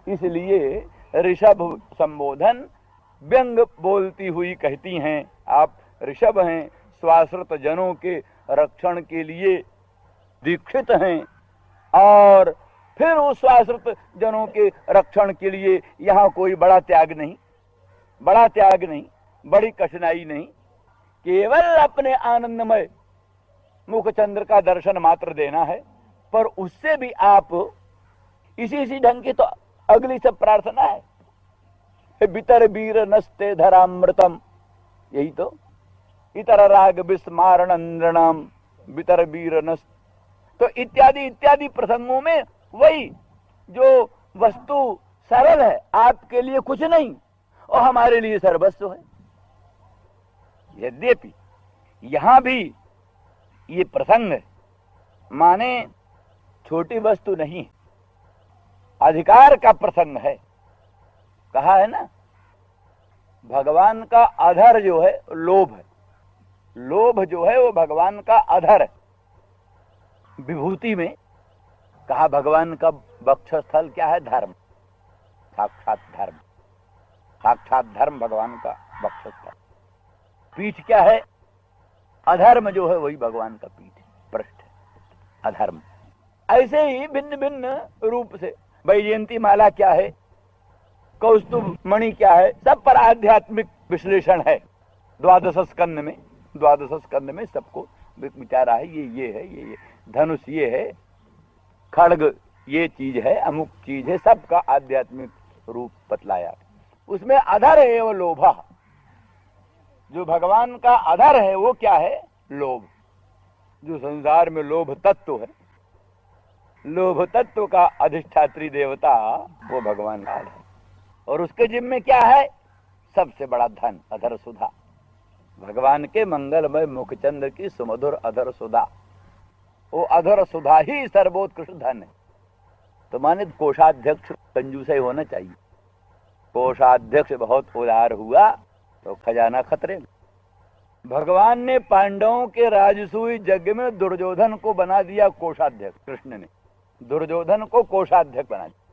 इसलिए ऋषभ संबोधन व्यंग बोलती हुई कहती हैं, आप ऋषभ हैं, स्वाश्रित जनों के रक्षण के लिए दीक्षित हैं, और फिर उस स्वाश्रित जनों के रक्षण के लिए यहाँ कोई बड़ा त्याग नहीं, बड़ी कठिनाई नहीं, केवल अपने आनंदमय मुखचंद्र का दर्शन मात्र देना है। पर उससे भी आप इसी ढंग की तो अगली सब प्रार्थना है, बितर वीर नस्ते धरामृतम, यही तो, इतर राग विस्मारण नृणाम बितर वीर नस्त, तो इत्यादि प्रसंगों में वही जो वस्तु सरल है, आपके लिए कुछ नहीं और हमारे लिए सर्वस्व है। यद्यपि यहां भी ये प्रसंग माने छोटी वस्तु नहीं, अधिकार का प्रसंग है। कहा है ना, भगवान का अधर जो है लोभ है, लोभ जो है वो भगवान का अधर है। विभूति में कहा भगवान का वक्षस्थल क्या है? धर्म, साक्षात धर्म, साक्षात धर्म भगवान का वक्षस्थल। पीठ क्या है? अधर्म जो है वही भगवान का पीठ है, पृष्ठ है, अधर्म। ऐसे ही भिन्न भिन्न रूप से वैजयंती माला क्या है, कौस्तुभ मणि क्या है, सब पर आध्यात्मिक विश्लेषण है। द्वादश स्कंद में सबको विचारा है, ये है, ये धनुष ये है, खड्ग ये चीज है, अमुक चीज है, सबका आध्यात्मिक रूप बतलाया। उसमें अधर है वो लोभा, जो भगवान का अधर है वो क्या है? लोभ। जो संसार में लोभ तत्व है, लोभ तत्व का अधिष्ठात्री देवता वो भगवान काल है, और उसके जिम्मे क्या है? सबसे बड़ा धन अधर सुधा, भगवान के मंगलमय मुखचंद्र की सुमधुर अधर सुधा। वो अधर सुधा ही सर्वोत्कृष्ट धन है। तो माने कोषाध्यक्ष कंजूस ही होना चाहिए। कोषाध्यक्ष बहुत उदार हुआ तो खजाना खतरे में। भगवान ने पांडवों के राजसूय यज्ञ में दुर्योधन को बना दिया कोषाध्यक्ष। कृष्ण ने दुर्योधन को कोषाध्यक्ष बना दिया।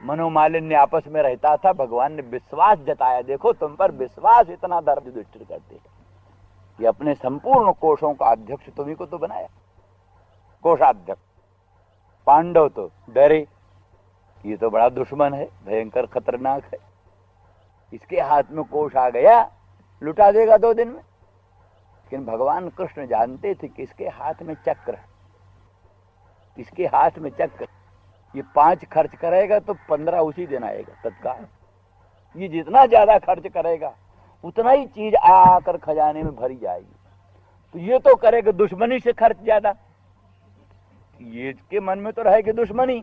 मनोमालिन्य आपस में रहता था, भगवान ने विश्वास जताया, देखो तुम पर विश्वास इतना दर्द युधिष्ठिर करते कि अपने संपूर्ण कोषों का अध्यक्ष तुम्ही को तो बनाया, कोषाध्यक्ष। पांडव तो डरे, ये तो बड़ा दुश्मन है, भयंकर खतरनाक है, इसके हाथ में कोष आ गया लुटा देगा 2 दिन में। लेकिन भगवान कृष्ण जानते थे कि इसके हाथ में चक्र है, इसके हाथ में चक्र, ये 5 खर्च करेगा तो 15 उसी दिन आएगा तत्काल। ये जितना ज्यादा खर्च करेगा उतना ही चीज आकर खजाने में भरी जाएगी। तो ये तो करेगा दुश्मनी से खर्च ज्यादा, ये के मन में तो रहेगी दुश्मनी।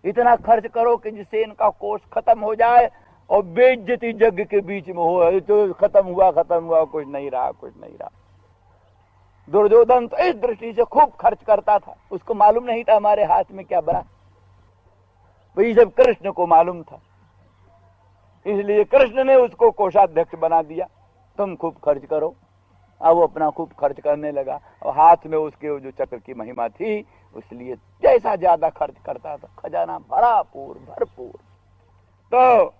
इतना खर्च करो कि जिससे इनका कोष खत्म हो जाए और बेइज्जती जग के बीच में हो, तो खत्म हुआ, कुछ नहीं रहा। दुर्योधन तो इस दृष्टि से खूब खर्च करता था, उसको मालूम नहीं था हमारे हाथ में क्या बना, वही सब कृष्ण को मालूम था। इसलिए कृष्ण ने उसको कोषाध्यक्ष बना दिया, तुम खूब खर्च करो। अब वो अपना खूब खर्च करने लगा, और हाथ में उसके जो चक्र की महिमा थी, इसलिए जैसा ज्यादा खर्च करता था खजाना भरपूर। तो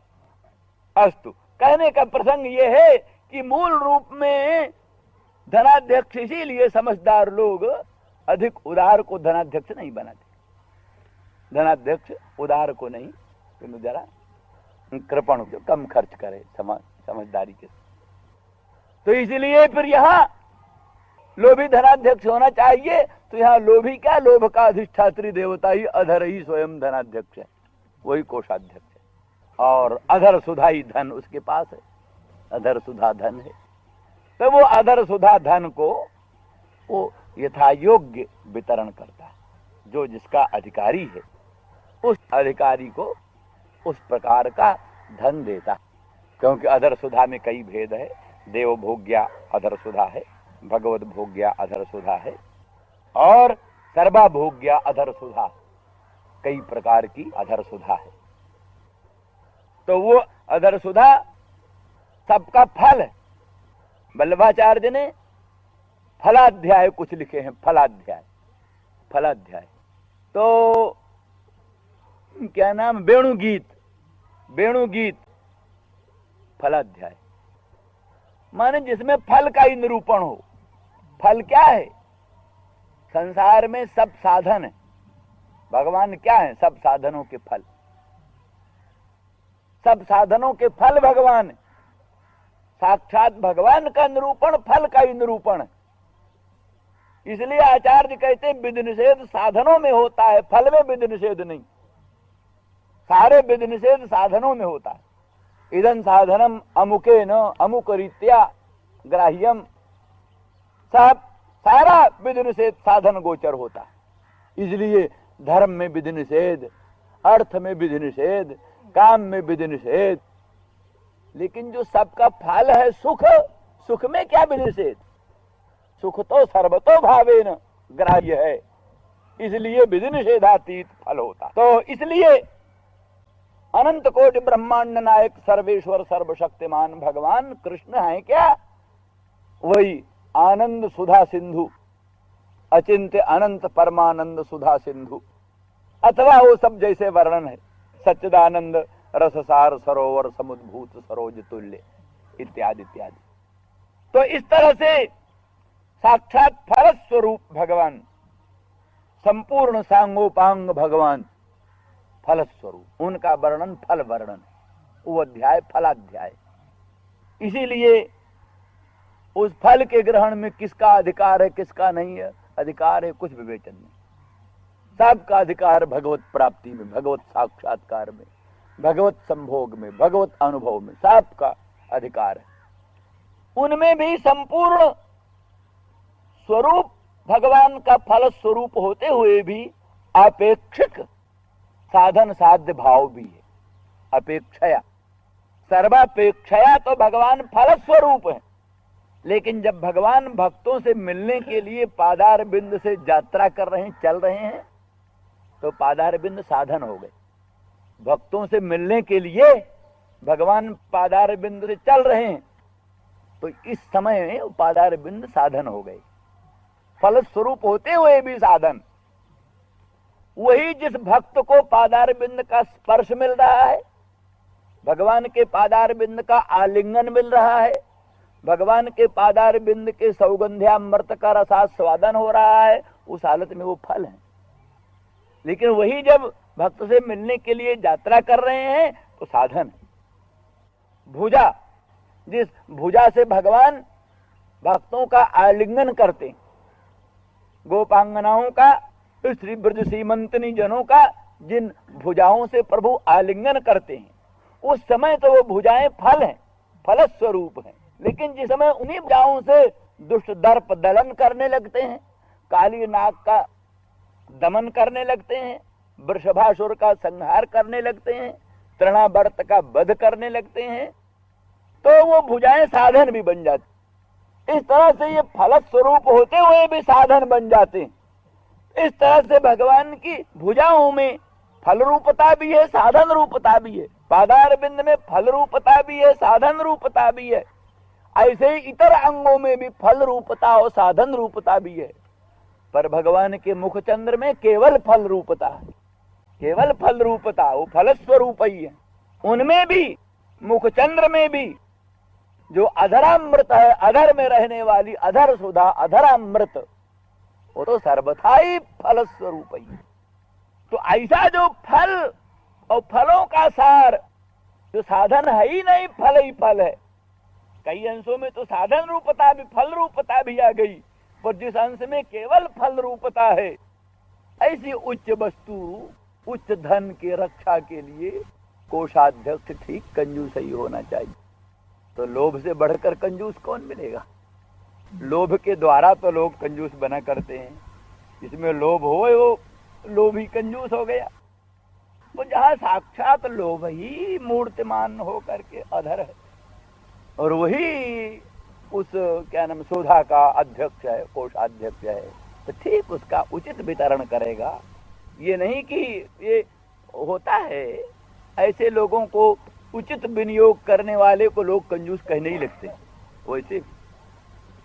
अस्तु, कहने का प्रसंग ये है कि मूल रूप में धनाध्यक्ष, इसीलिए समझदार लोग अधिक उदार को धनाध्यक्ष नहीं बनाते। धनाध्यक्ष उदार को नहीं, किंतु जरा कृपण जो कम खर्च करे समझदारी के। तो इसलिए फिर यहाँ लोभी धनाध्यक्ष होना चाहिए। तो यहाँ लोभी क्या? लोभ का अधिष्ठात्री देवता ही अधर ही स्वयं धनाध्यक्ष है, वही कोषाध्यक्ष है। और अधर सुधा ही धन उसके पास है, अधर सुधा धन है। तो वो अधर सुधा धन को वो यथा योग्य वितरण करता है, जो जिसका अधिकारी है उस अधिकारी को उस प्रकार का धन देता। क्योंकि अधर सुधा में कई भेद है, देव भोग्या अधर सुधा है, भगवत भोग्या अधर सुधा है, और सर्वा भोग्या अधर सुधा, कई प्रकार की अधर सुधा है। तो वो अधर सुधा सबका फल है। वल्लभाचार्य ने फलाध्याय कुछ लिखे हैं, फलाध्याय। तो क्या नाम, वेणुगीत फलाध्याय, माने जिसमें फल का ही निरूपण हो। फल क्या है? संसार में सब साधन है, भगवान क्या है? सब साधनों के फल, सब साधनों के फल भगवान है। साक्षात भगवान का निरूपण फल का ही निरूपण है। इसलिए आचार्य कहते हैं विधि निषेध साधनों में होता है, फल में विधि निषेध नहीं। सारे विधि निषेध साधनों में होता है। इदं साधनम अमुके न अमुक रीत्या ग्राह्यम, सब सारा विधि निषेध साधन गोचर होता है। इसलिए धर्म में विधि निषेध, अर्थ में विधि निषेध, काम में विधि निषेध। लेकिन जो सबका फल है सुख, सुख में क्या विधि निषेध? सुख तो सर्वतो भावेन ग्राह्य है, इसलिए विधि निषेधातीत फल होता। तो इसलिए अनंत कोटि ब्रह्मांड नायक सर्वेश्वर सर्वशक्तिमान भगवान कृष्ण है क्या? वही आनंद सुधा सिंधु, अचिंत्य अनंत परमानंद सुधा सिंधु, अथवा वो सब जैसे वर्णन है, सच्चिदानंद रससार सरोवर समुद्भूत सरोज तुल्य इत्यादि इत्यादि। तो इस तरह से साक्षात फल स्वरूप भगवान, संपूर्ण सांगोपांग भगवान फल स्वरूप, उनका वर्णन फल वर्णन है, वो अध्याय फलाध्याय। इसीलिए उस फल के ग्रहण में किसका अधिकार है किसका नहीं है, अधिकार है कुछ विवेचन नहीं। सबका अधिकार भगवत प्राप्ति में, भगवत साक्षात्कार में, भगवत संभोग में, भगवत अनुभव में सबका अधिकार है। उनमें भी संपूर्ण स्वरूप भगवान का फल स्वरूप होते हुए भी अपेक्षिक साधन साध्य भाव भी है। अपेक्षया, सर्वापेक्षया तो भगवान फल स्वरूप है। लेकिन जब भगवान भक्तों से मिलने के लिए पादार बिंद से यात्रा कर रहे हैं, चल रहे हैं, तो पादार बिंद साधन हो गए। भक्तों से मिलने के लिए भगवान पादार बिंद से चल रहे हैं, तो इस समय में पादार बिंद साधन हो गए, फल स्वरूप होते हुए भी साधन। वही जिस भक्त को पादार बिंद का स्पर्श मिल रहा है, भगवान के पादार बिंद का आलिंगन मिल रहा है, भगवान के पादार बिंद के सौगंध्यामृत का रसास्वादन हो रहा है, उस हालत में वो फल है। लेकिन वही जब भक्त से मिलने के लिए यात्रा कर रहे हैं तो साधन है। भुजा, जिस भुजा से भगवान भक्तों का आलिंगन करते हैं, गोपांगनाओं का, श्री ब्रज सीमंतनी जनों का जिन भुजाओं से प्रभु आलिंगन करते हैं, उस समय तो वो भुजाएं फल हैं, फल स्वरूप हैं। लेकिन जिस समय उन्हीं भुजाओं से दुष्ट दर्प दलन करने लगते हैं, काली नाग का दमन करने लगते हैं, वृषभासुर का संहार करने लगते हैं, तृणावर्त का वध करने लगते हैं, तो वो भुजाएं साधन भी बन जाती। इस तरह से ये फल स्वरूप होते हुए भी साधन बन जाते हैं। इस तरह से भगवान की भुजाओं में फल रूपता भी है, साधन रूपता भी है। पादार बिंद में फल रूपता भी है, साधन रूपता भी है। ऐसे ही इतर अंगों में भी फल रूपता और साधन रूपता भी है। पर भगवान के मुखचंद्र में केवल फल रूपता है, केवल फल रूपता, वो फल स्वरूप ही है। उनमें भी, मुखचंद्र में भी जो अधरामृत है, अधर में रहने वाली अधर सुधा, अधरामृत, वो तो सर्वथा ही फल स्वरूप ही है। तो ऐसा जो फल और फलों का सार, जो साधन है ही नहीं, फल ही फल है। कई अंशों में तो साधन रूपता भी, फल रूपता भी आ गई, पर जिस अंश में केवल फल रूपता है, ऐसी उच्च वस्तु, उच्च धन की रक्षा के लिए कोषाध्यक्ष ठीक कंजूस ही होना चाहिए। तो लोभ से बढ़कर कंजूस कौन मिलेगा? लोभ के द्वारा तो लोग कंजूस बना करते हैं। जिसमें लोभ हो वो लोभी कंजूस हो गया। वो जहाँ साक्षात लोभ ही मूर्तिमान हो करके अधर है, और वही उस क्या नाम सुधा का अध्यक्ष है, कोषाध्यक्ष है, तो ठीक उसका उचित वितरण करेगा। ये नहीं कि ये होता है, ऐसे लोगों को, उचित विनियोग करने वाले को लोग कंजूस कहने ही लगते हैं। वैसे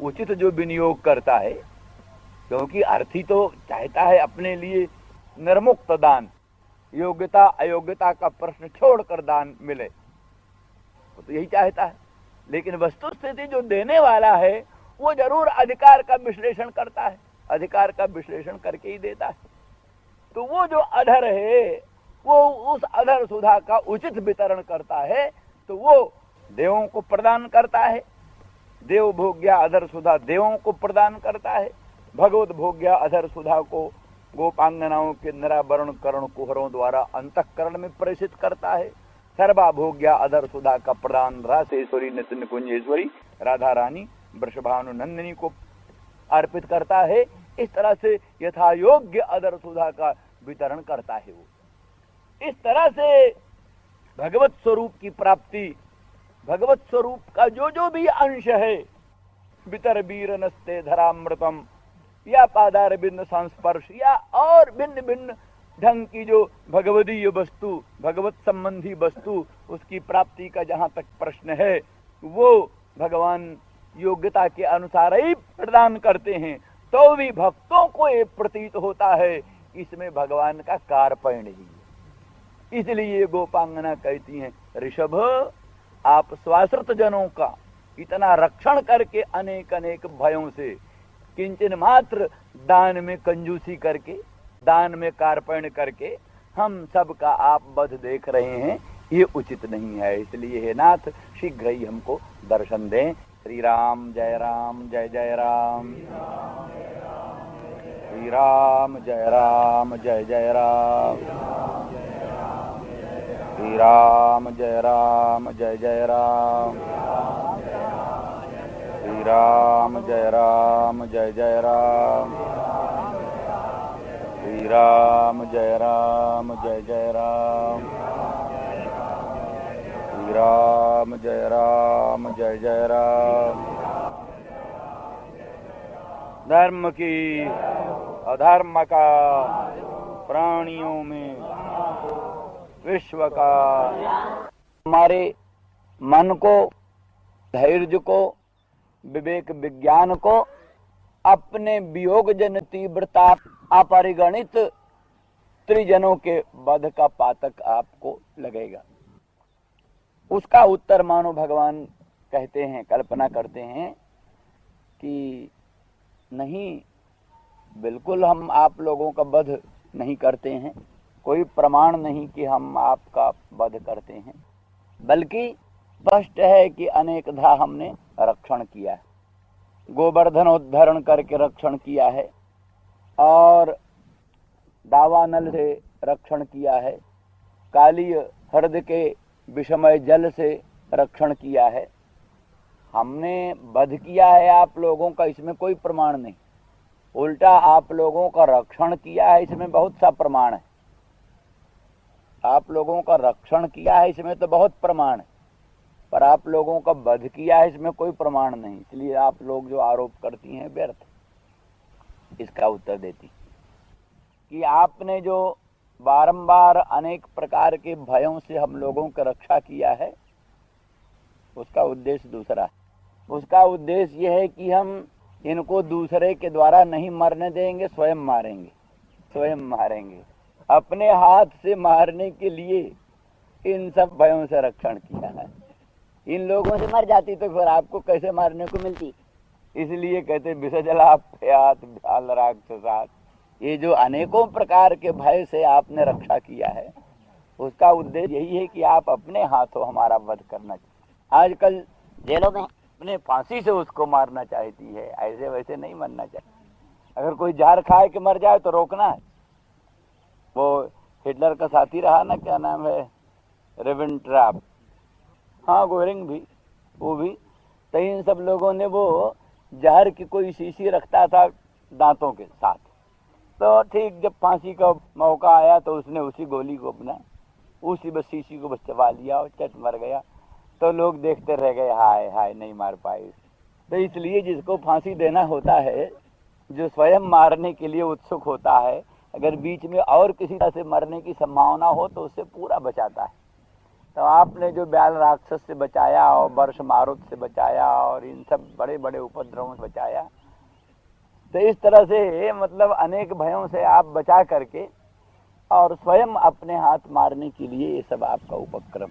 उचित जो विनियोग करता है, क्योंकि अर्थी तो चाहता है अपने लिए निर्मुक्त दान, योग्यता अयोग्यता का प्रश्न छोड़कर दान मिले, वो तो यही चाहता है। लेकिन वस्तु स्थिति जो देने वाला है वो जरूर अधिकार का विश्लेषण करता है, अधिकार का विश्लेषण करके ही देता है। तो वो जो अधर है वो उस अधर सुधा का उचित वितरण करता है, तो वो देवों को प्रदान करता है। देव भोग्या अधर सुधा देवों को प्रदान करता है। भगवत भोग्या अधर सुधा को गोपांगनाओं के निरावरण करण कुहरों द्वारा अंतःकरण में प्रेषित करता है। सर्वा भोग्या अधर सुधा का प्रदान रासेश्वरी नित्य निकुंजेश्वरी राधा रानी वृषभानु नंदिनी को अर्पित करता है। इस तरह से यथा योग्य अधर सुधा का वितरण करता है। वो इस तरह से भगवत स्वरूप की प्राप्ति, भगवत स्वरूप का जो भी अंश है, वितर वीर नस्ते धरामृतम या पादार बिंद संस्पर्श या और भिन्न भिन्न ढंग की जो भगवदीय वस्तु, भगवत संबंधी वस्तु, उसकी प्राप्ति का जहाँ तक प्रश्न है वो भगवान योग्यता के अनुसार ही प्रदान करते हैं। तो भी भक्तों को ये प्रतीत होता है इसमें भगवान का कार्पण्य ही है। इसलिए गोपांगना कहती हैं, ऋषभ आप स्वाश्रित जनों का इतना रक्षण करके अनेक अनेक भयों से किंचन मात्र दान में कंजूसी करके, दान में कार्पण्य करके हम सब का आप वध देख रहे हैं, ये उचित नहीं है। इसलिए हे नाथ शीघ्र ही हमको दर्शन दें। श्री राम जय राम जय जय राम, श्री राम जय राम जय जय राम, श्री राम जय राम जय जय राम, श्री राम जय राम जय जय राम, श्री राम जय राम जय जय राम, श्री राम जय राम जय जय राम। धर्म की अधर्म का, प्राणियों में विश्व का, हमारे मन को, धैर्य को, विवेक विज्ञान को अपने वियोग जन तीव्रता अपरिगणित त्रिजनों के वध का पातक आपको लगेगा। उसका उत्तर मानो भगवान कहते हैं, कल्पना करते हैं कि नहीं, बिल्कुल हम आप लोगों का वध नहीं करते हैं, कोई प्रमाण नहीं कि हम आपका वध करते हैं, बल्कि स्पष्ट है कि अनेकधा हमने रक्षण किया है, गोवर्धनोद्धरण करके रक्षण किया है और दावानल से रक्षण किया है, कालीय हृदय के विषमय जल से रक्षण किया है, हमने वध किया है आप लोगों का, इसमें कोई प्रमाण नहीं। उल्टा आप लोगों का रक्षण किया है, इसमें बहुत सा प्रमाण है। आप लोगों का रक्षण किया है इसमें तो बहुत प्रमाण है, पर आप लोगों का वध किया है इसमें कोई प्रमाण नहीं। इसलिए आप लोग जो आरोप करती हैं व्यर्थ। इसका उत्तर देती कि आपने जो बारंबार अनेक प्रकार के भयों से हम लोगों की रक्षा किया है, उसका उद्देश्य दूसरा है। उसका उद्देश्य यह है कि हम इनको दूसरे के द्वारा नहीं मरने देंगे, स्वयं मारेंगे, स्वयं मारेंगे। अपने हाथ से मारने के लिए इन सब भयों से रक्षण किया है। इन लोगों से मर जाती तो फिर आपको कैसे मारने को मिलती। इसलिए कहते विसजला भयात भ्याल राक्षसात, ये जो अनेकों प्रकार के भय से आपने रक्षा किया है, उसका उद्देश्य यही है कि आप अपने हाथों हमारा वध करना चाहिए। आजकल जेलों में अपने फांसी से उसको मारना चाहती है, ऐसे वैसे नहीं मरना चाहिए। अगर कोई जहर खाए के मर जाए तो रोकना है। वो हिटलर का साथी रहा ना, क्या नाम है, रिबेनट्रॉप, हाँ गोरिंग भी, वो भी, तो इन सब लोगों ने वो जहर की कोई शीशी रखता था दांतों के साथ, तो ठीक जब फांसी का मौका आया तो उसने उसी गोली को अपना, उसी बस शीशी को बस चबा लिया और चट मर गया। तो लोग देखते रह गए, हाय हाय नहीं मार पाए। तो इसलिए जिसको फांसी देना होता है, जो स्वयं मारने के लिए उत्सुक होता है, अगर बीच में और किसी तरह से मरने की संभावना हो तो उससे पूरा बचाता है। तो आपने जो ब्याल राक्षस से बचाया और वर्ष मारुत से बचाया और इन सब बड़े बड़े उपद्रवों से बचाया, तो इस तरह से मतलब अनेक भयों से आप बचा करके और स्वयं अपने हाथ मारने के लिए ये सब आपका उपक्रम।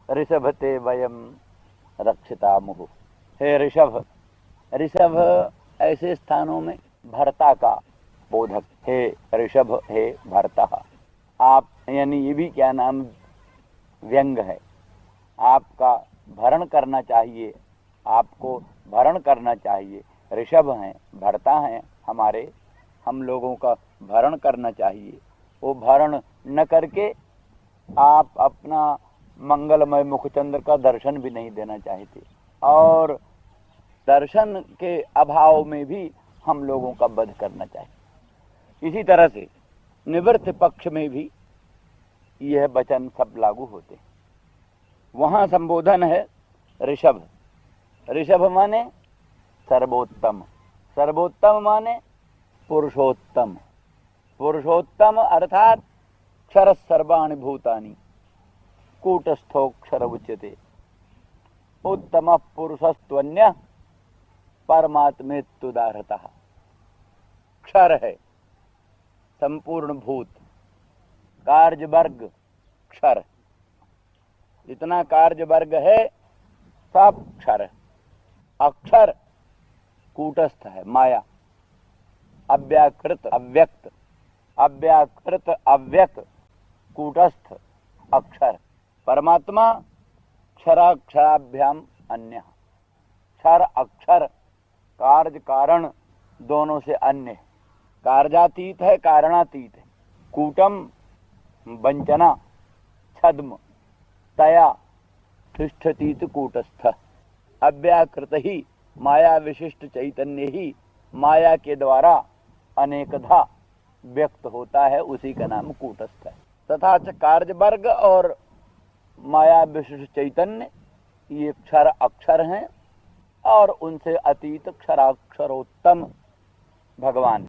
ऋषभ ते वयम रक्षिता मुहु। हे ऋषभ, ऋषभ ऐसे स्थानों में भर्ता का बोधक। हे ऋषभ, हे भर्ता, आप यानी ये भी क्या नाम व्यंग है। आपका भरण करना चाहिए, आपको भरण करना चाहिए। ऋषभ हैं, भर्ता हैं हमारे, हम लोगों का भरण करना चाहिए। वो भरण न करके आप अपना मंगलमय मुखचंद्र का दर्शन भी नहीं देना चाहते, और दर्शन के अभाव में भी हम लोगों का वध करना चाहिए। इसी तरह से निवृत्त पक्ष में भी यह वचन सब लागू होते हैं। वहां संबोधन है ऋषभ। ऋषभ माने सर्वोत्तम, सर्वोत्तम माने पुरुषोत्तम। पुरुषोत्तम अर्थात क्षर सर्वाणि भूतानि कूटस्थोक्षर उच्यते। उत्तम पुरुषस्त्वन्य परमात्मेत्युदाहृतः। क्षर है संपूर्ण भूत, कार्य वर्ग क्षर, जितना कार्य वर्ग है सब क्षर। अक्षर कूटस्थ है, माया, अव्याकृत अव्यक्त, अव्याकृत अव्यक्त, कूटस्थ अक्षर। परमात्मा क्षराक्षराभ्याम अन्य। क्षर अक्षर कार्य कारण दोनों से अन्य है। कार्यातीत है, कारणातीत है। कूटम वंचना छद्म तया तिष्ठतीत कूटस्थ। अव्याकृत ही माया विशिष्ट चैतन्य ही माया के द्वारा अनेकधा व्यक्त होता है, उसी का नाम कूटस्थ है। तथा कार्य वर्ग और माया विशिष्ट चैतन्य ये क्षर अक्षर हैं, और उनसे अतीत क्षराक्षरोत्तम भगवान।